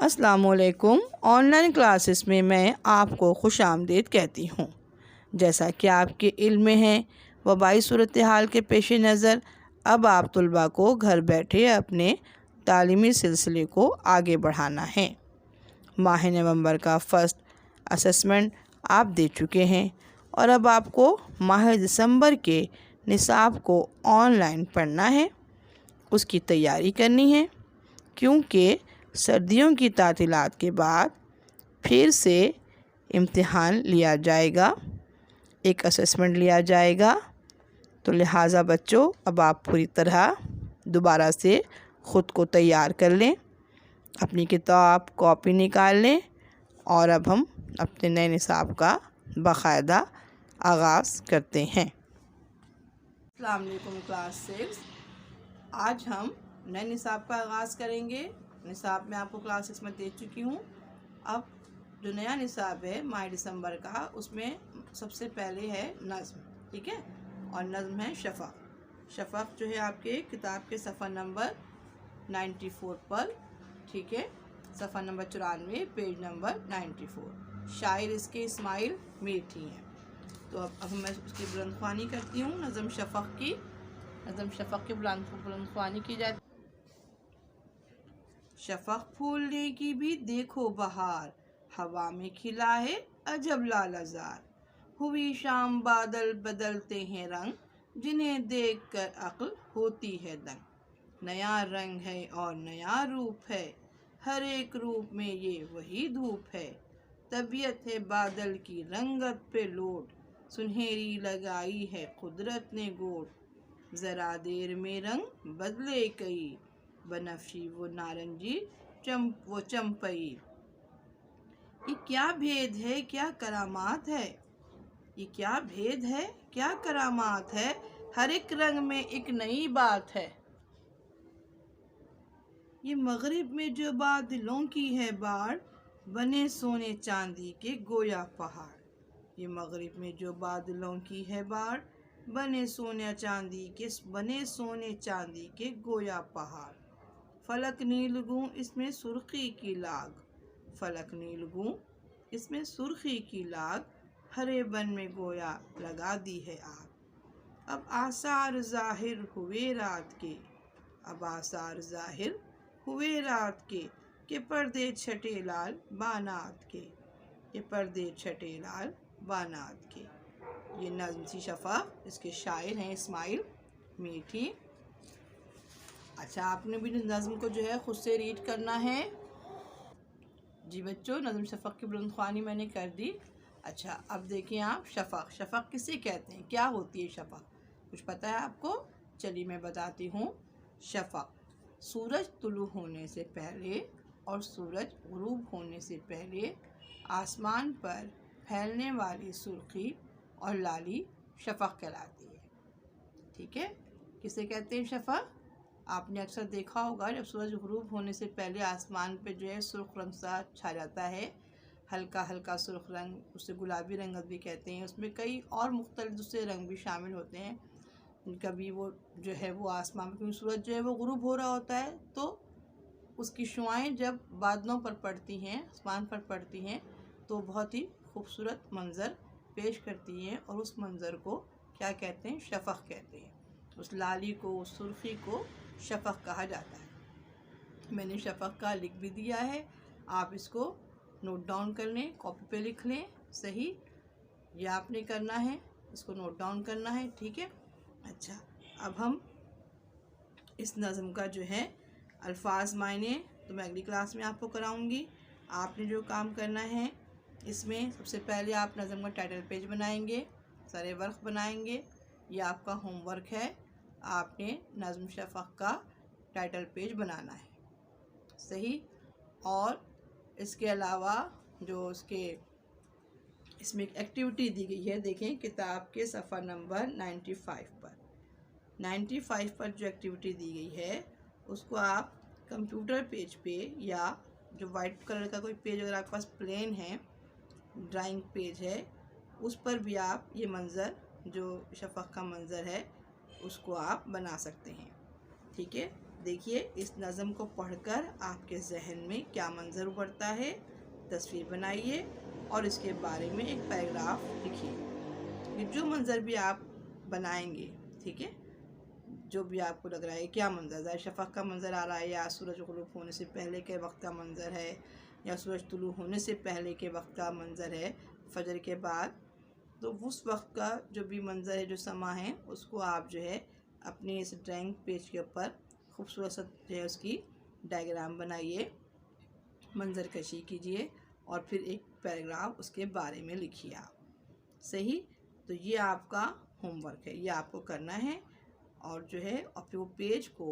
अस्सलामुअलैकुम। Online classes में मैं आपको खुशामदीद कहती हूँ। जैसा कि आपके इल्म में है, वबाई सूरत हाल के पेश नज़र अब आप तलबा को घर बैठे अपने तालीमी सिलसिले को आगे बढ़ाना है। माह नवंबर का फ़र्स्ट असेसमेंट आप दे चुके हैं और अब आपको माह दिसंबर के निसाब को ऑनलाइन पढ़ना है, उसकी तैयारी करनी है, क्योंकि सर्दियों की तातीलात के बाद फिर से इम्तिहान लिया जाएगा, एक असेसमेंट लिया जाएगा। तो लिहाजा बच्चों, अब आप पूरी तरह दोबारा से ख़ुद को तैयार कर लें, अपनी किताब कॉपी निकाल लें और अब हम अपने नए निसाब का बाकायदा आगाज़ करते हैं। अस्सलाम वालेकुम क्लास 6। आज हम नए निसाब का आगाज़ करेंगे। निसाब में आपको क्लास 6 में दे चुकी हूँ। अब जो नया निसाब है माह दिसंबर का, उसमें सबसे पहले है नज़्म, ठीक है, और नज़्म है शफ़क़। शफ़क़ जो है आपके किताब के सफ़ा नंबर 94 पर, ठीक है, सफ़ा नंबर 94 पेज नंबर 94। शायर इसके इस्माइल मीठी हैं। तो अब मैं उसकी बुलंदख्वानी करती हूँ। नज़्म शफ़क़ की बुलंदख्वानी की जाती। शफ़क़ फूलने की भी देखो बहार, हवा में खिला है अजब लालजार। हुई शाम बादल बदलते हैं रंग, जिन्हें देखकर अक्ल होती है दंग। नया रंग है और नया रूप है, हर एक रूप में ये वही धूप है। तबीयत है बादल की रंगत पे लोट, सुनहरी लगाई है कुदरत ने गोट। ज़रा देर में रंग बदले कई, बनफशी वो नारंगी वो चंपई। ये क्या भेद है क्या करामात है, ये क्या भेद है क्या करामात है, हर एक रंग में एक नई बात है। ये मगरिब में जो बादलों की है बाढ़, बने सोने चांदी के गोया पहाड़। ये मगरिब में जो बादलों की है बाढ़, बने सोने चांदी के गोया पहाड़। फलक नीलगूं इसमें सुर्खी की लाग, फलक नीलगूं इसमें सुर्खी की लाग, हरे बन में गोया लगा दी है आग। अब आसार ज़ाहिर हुए रात के, अब आसार ज़ाहिर हुए रात के पर्दे छटे लाल बानात के पर्दे छटे लाल बानात के। ये नज़्म सी शफ़क़, इसके शायर हैं इस्माइल मीठी। अच्छा, आपने भी नज़्म को जो है ख़ुद से रीड करना है। जी बच्चों, नज़्म शफ़क़ की बुलंदख्वानी मैंने कर दी। अच्छा, अब देखें आप शफ़क़ किसे कहते हैं, क्या होती है शफ़क़, कुछ पता है आपको? चलिए मैं बताती हूँ। शफ़क़ सूरज तुलू होने से पहले और सूरज गुरूब होने से पहले आसमान पर फैलने वाली सुर्खी और लाली शफ़क़ कहलाती है, ठीक है। किसे कहते हैं शफ़क़? आपने अक्सर देखा होगा, जब सूरज गुरूब होने से पहले आसमान पे जो है सुर्ख रंग सा छा जाता है, हल्का हल्का सुर्ख रंग, उसे गुलाबी रंगत भी कहते हैं। उसमें कई और मुख्तलिफ दूसरे रंग भी शामिल होते हैं। कभी वो जो है वो आसमान में, क्योंकि सूरज जो है वो गुरूब हो रहा होता है, तो उसकी शुआएं जब बादलों पर पड़ती हैं, आसमान पर पड़ती हैं, तो बहुत ही खूबसूरत मंज़र पेश करती हैं और उस मंज़र को क्या कहते हैं? शफ़क़ कहते हैं। उस लाली को, उस सुर्खी को शफ़क़ कहा जाता है। मैंने शफ़क़ का लिख भी दिया है, आप इसको नोट डाउन कर लें, कॉपी पे लिख लें। सही, ये आपने करना है, इसको नोट डाउन करना है, ठीक है। अच्छा, अब हम इस नज़्म का जो है अल्फाज मायने तो मैं अगली क्लास में आपको कराऊंगी। आपने जो काम करना है, इसमें सबसे पहले आप नज़्म का टाइटल पेज बनाएंगे, सारे वर्क बनाएंगे। ये आपका होमवर्क है, आपने नज़्म शफ़क़ का टाइटल पेज बनाना है, सही। और इसके अलावा जो इसमें एक एक्टिविटी दी गई है, देखें किताब के सफ़ा नंबर 95 पर जो एक्टिविटी दी गई है, उसको आप कंप्यूटर पेज पे या जो वाइट कलर का कोई पेज अगर आपके पास प्लेन है, ड्राइंग पेज है, उस पर भी आप ये मंज़र जो शफ़क़ का मंज़र है उसको आप बना सकते हैं, ठीक है। देखिए इस नज़म को पढ़कर आपके जहन में क्या मंजर उभरता है, तस्वीर बनाइए और इसके बारे में एक पैराग्राफ लिखिए। ये जो मंजर भी आप बनाएंगे, ठीक है, जो भी आपको लग रहा है क्या मंजर, ज़ाहिर शफ़क़ का मंजर आ रहा है, या सूरज गुरूब होने से पहले के वक्त का मंजर है, या सूरज तुलू होने से पहले के वक्त का मंजर है, फजर के बाद, तो उस वक्त का जो भी मंजर है, जो समा है, उसको आप जो है अपने इस ड्राइंग पेज के ऊपर खूबसूरत सा जो है उसकी डायग्राम बनाइए, मंजर कशी कीजिए और फिर एक पैराग्राफ उसके बारे में लिखिए आप। सही, तो ये आपका होमवर्क है, ये आपको करना है और जो है और फिर वो पेज को,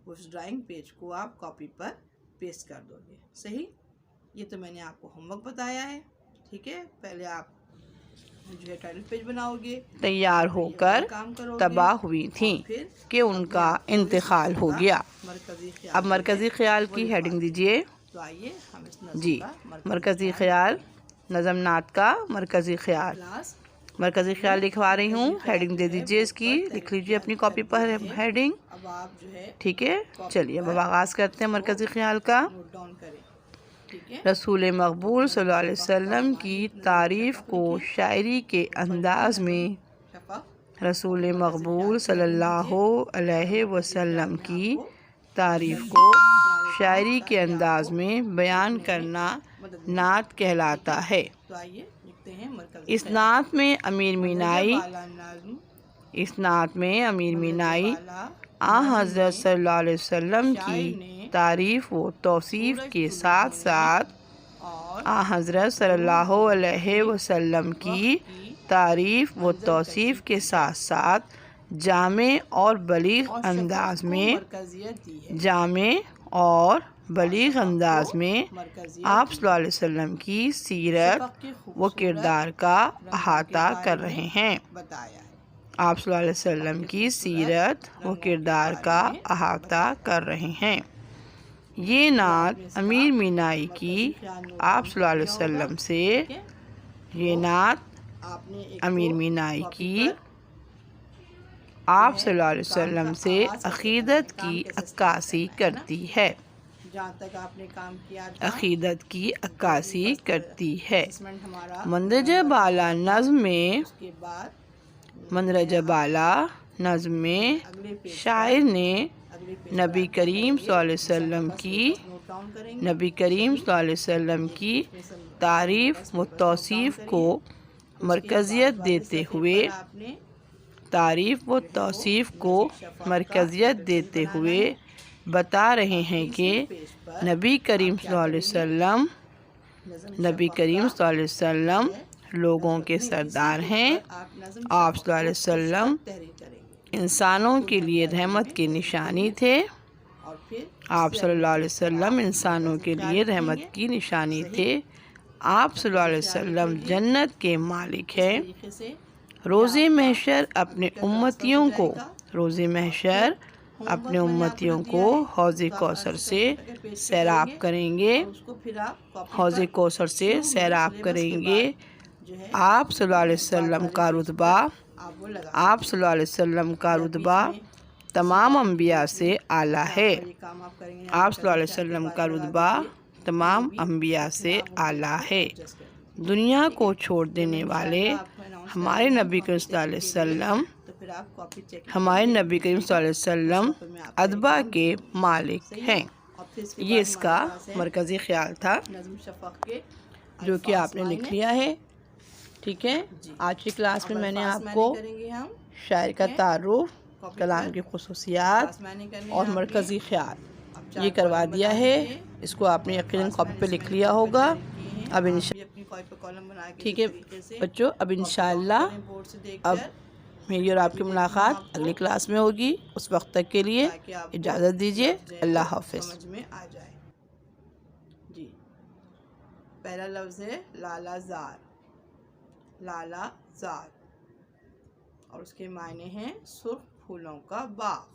उस ड्राइंग पेज को आप कॉपी पर पेस्ट कर दोगे। सही, ये तो मैंने आपको होमवर्क बताया है। ठीक है, पहले आप जो है टाइटल पेज बनाओगे, तैयार होकर तबाह हुई थी कि उनका इंतकाल हो गया। अब मरकज़ी ख्याल की हेडिंग दीजिए। तो आइए हम इस जी, मरकज़ी ख्याल, नज़म नात का मरकज़ी ख्याल, मरकज़ी ख्याल लिखवा रही हूँ। हेडिंग दे दीजिए इसकी, लिख लीजिए अपनी कॉपी पर हेडिंग। अब आप जो है ठीक है, चलिए अब आगाज़ करते हैं मरकज़ी ख्याल का। नोट डाउन करें। ठीक है, रसूल मकबूल सल्लल्लाहु अलैहि वसल्लम की तारीफ़ को शायरी के अंदाज में, रसूल मकबूल सल्लल्लाहु अलैहि वसल्लम की तारीफ़ को शायरी के अंदाज में बयान करना नात कहलाता है। तो आइए लिखते हैं इस नात में अमीर मीनाई, इस नात में अमीर मीनाई आ हज़रत सल्लल्लाहु अलैहि वसल्लम की तारीफ़ व तौसीफ़ के साथ साथ आ हज़रत सल्लल्लाहु अलैहि वसल्लम की तारीफ़ व तौसीफ़ के साथ साथ जामे और बलीग़ अंदाज में, जामे और बलीग़ अंदाज में आप सल्लल्लाहु अलैहि वसल्लम की सीरत व किरदार का अहाता कर रहे हैं। आप सल्लल्लाहु अलैहि वसल्लम की सीरत व किरदार का अहाता कर रहे हैं। ये नात अमीर मीनाई की आप सल्लल्लाहु अलैहि वसल्लम से, ये नात अमीर मीनाई की आप सल्लल्लाहु अलैहि वसल्लम से अक़ीदत की अक्कासी करती है, जहाँ तक आपने काम किया अक़ीदत की अक्कासी करती है। मंदरज बाला नज़्म में, मंदरज बाला नज़्म में शायर ने नबी करीम सल्लल्लाहु अलैहि वसल्लम की, नबी करीम सल्लल्लाहु अलैहि वसल्लम की तारीफ़ व तौसीफ़ को मरकज़ियत देते हुए, तारीफ़ व तौसीफ़ को मरकज़ियत देते हुए बता रहे हैं कि नबी करीम सल्लल्लाहु अलैहि वसल्लम, नबी करीम सल्लल्लाहु अलैहि वसल्लम लोगों के सरदार हैं। आप सल्लल्लाहु अलैहि वसल्लम इंसानों के लिए रहमत की निशानी थे। आप सल्लल्लाहु अलैहि वसल्लम इंसानों के लिए रहमत की निशानी थे। आप सल्लल्लाहु अलैहि वसल्लम जन्नत के मालिक हैं। रोज़े महशर अपने उम्मतियों को, रोज़े महशर अपने उम्मतियों को हौज़े कौसर से सैराब करेंगे, हौज़े कौसर से सैराब करेंगे। आप सल्लल्लाहु अलैहि वसल्लम का रुतबा, आप सल्लल्लाहु अलैहि वसल्लम का रुतबा तमाम अम्बिया से आला है। आप सल्लल्लाहु अलैहि वसल्लम का रुतबा तमाम अम्बिया से आला है। दुनिया को छोड़ देने वाले हमारे नबी करीम सल्लल्लाहु अलैहि वसल्लम, हमारे नबी करीम सल्लल्लाहु अलैहि वसल्लम अदबा के मालिक हैं। ये इसका मरकज़ी ख्याल था जो कि आपने लिख लिया है। ठीक है, आज की क्लास में मैंने आपको शायर का तारुफ, कलाम की खुसूसियात और मरकज़ी ख्याल ये करवा दिया है। इसको आपने यकीनन कॉपी पे लिख लिया होगा। अब ठीक है बच्चों, अब इंशाअल्लाह अब मेरी और आपकी मुलाकात अगली क्लास में होगी। उस वक्त तक के लिए इजाज़त दीजिए। अल्लाह हाफ़िज़। समझ में आ जाए। जी, पहला लफ्ज़ है लाला ज़ार, लाला ज़ार, और उसके मायने हैं सुर्ख फूलों का बाग,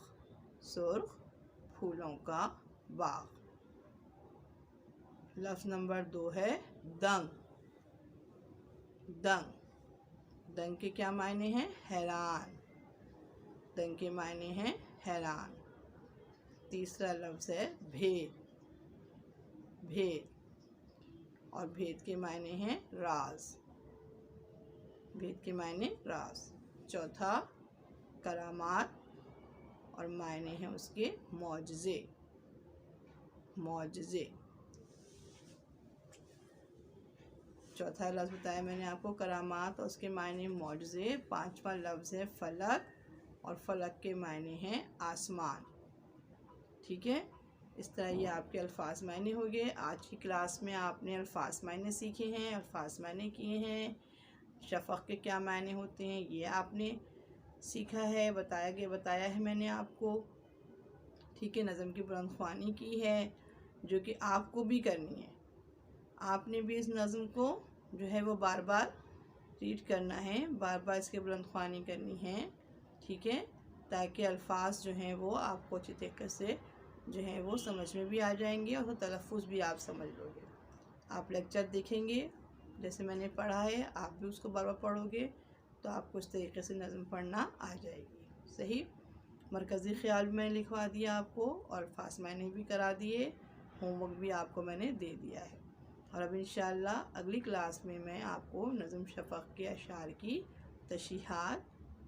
सुर्ख फूलों का बाग। लफ्ज़ नंबर 2 है दंग, दंग, दंग के क्या मायने हैं? हैरान, दंग के मायने हैं हैरान। तीसरा लफ्ज़ है भेद। भेद, और भेद के मायने हैं राज। भेद के मायने राज। चौथा करामात, और मायने हैं उसके मौजज़े। मौजज़े, चौथा लफ्ज़ बताया मैंने आपको करामात और उसके मायने मौजज़े। पांचवा लफ्ज़ है फलक, और फलक के मायने हैं आसमान। ठीक है, इस तरह ये आपके अल्फाज मायने हो गए। आज की क्लास में आपने अल्फाज मायने सीखे हैं, अल्फाज मायने किए हैं। शफ़क़ के क्या मायने होते हैं ये आपने सीखा है, बताया है मैंने आपको। ठीक है, नज़म की बुलंदख्वानी की है जो कि आपको भी करनी है। आपने भी इस नज़म को जो है वो बार बार रीड करना है, बार बार इसकी बुलंदख्वानी करनी है। ठीक है, ताकि अल्फाज जो हैं वो आपको अच्छी तरीके से जो है वो समझ में भी आ जाएंगे और तलफ़्फ़ुज़ भी आप समझ लोगे। आप लेक्चर देखेंगे जैसे मैंने पढ़ा है, आप भी उसको बार बार पढ़ोगे तो आपको इस तरीके से नज़म पढ़ना आ जाएगी। सही, मरकज़ी ख़्याल भी मैंने लिखवा दिया आपको, और अल्फाज मैंने भी करा दिए, होमवर्क भी आपको मैंने दे दिया है। और अब इंशाअल्लाह अगली क्लास में मैं आपको नज़म शफ़क़ के अशार की तशरीहात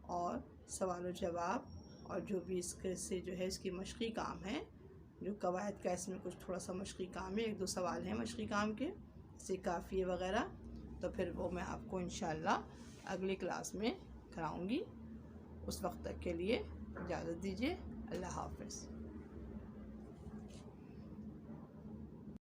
और सवाल व जवाब, और जो भी इसके से जो है इसकी मशक़ी काम है, जो कवायद का इसमें कुछ थोड़ा सा मशक़ी काम है, 1-2 सवाल हैं मशक़ी काम के, से काफ़ी वग़ैरह, तो फिर वो मैं आपको इंशाअल्लाह अगली क्लास में कराऊंगी। उस वक्त तक के लिए इजाज़त दीजिए। अल्लाह हाफ़िज़।